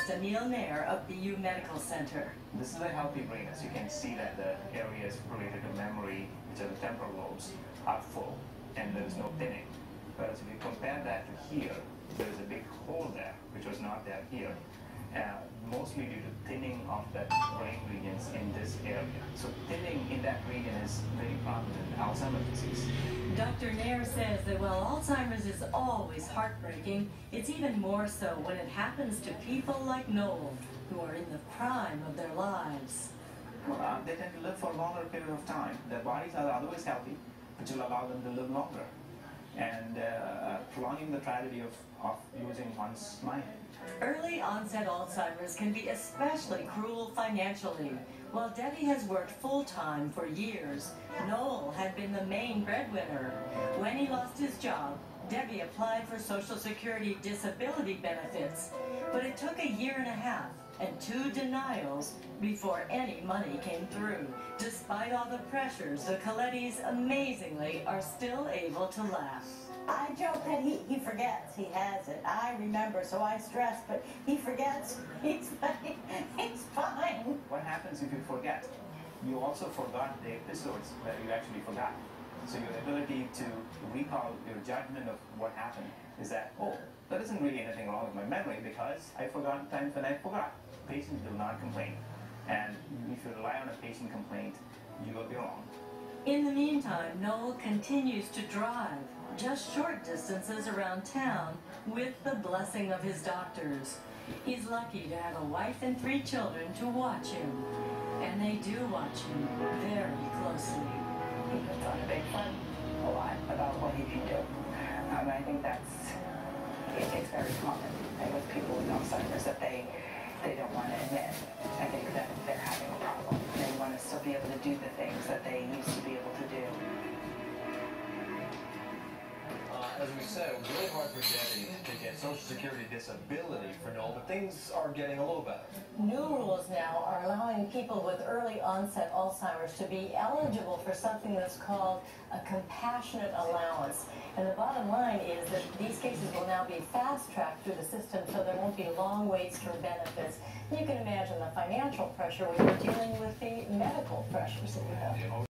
neurologist Anil of the U Medical Center. This is a healthy brain. As you can see that the areas related to memory, which are the temporal lobes, are full and there is no thinning. Whereas if you compare that to here, there is a big hole there, which was not there here. Mostly due to thinning of the brain regions in this area. So thinning in that region is very prominent in Alzheimer's disease. Dr. Nair says that while Alzheimer's is always heartbreaking, it's even more so when it happens to people like Noel, who are in the prime of their lives. They tend to live for a longer period of time. Their bodies are otherwise healthy, which will allow them to live longer, and prolonging the tragedy of losing one's mind. Early onset Alzheimer's can be especially cruel financially. While Debbie has worked full-time for years, Noel had been the main breadwinner. When he lost his job, Debbie applied for Social Security disability benefits, but it took a year and a half and 2 denials before any money came through. Despite all the pressures, the Colettis amazingly are still able to laugh. I joke that he forgets he has it. I remember, so I stress, but he forgets. He's fine. What happens if you forget? You also forgot the episodes that you actually forgot. So your ability to recall your judgment of what happened is that, oh, there isn't really anything wrong with my memory because I forgot times when I forgot. Patients will not complain. And if you rely on a patient complaint, you will be wrong. In the meantime, Noel continues to drive just short distances around town with the blessing of his doctors. He's lucky to have a wife and 3 children to watch him. And they do watch him very closely. He puts on a big front a lot about what he can do. I think it's very common with people with Alzheimer's that they don't want to admit. I think that they're having a problem. They want to still be able to do the things that they used to be able to do. As we said, it was really hard for Debbie to get Social Security disability for Noel, but things are getting a little better. New rules now are allowing people with early onset Alzheimer's to be eligible for something that's called a compassionate allowance. And the bottom line is that these cases will now be fast-tracked through the system, so there won't be long waits for benefits. You can imagine the financial pressure when you're dealing with the medical pressures that you have.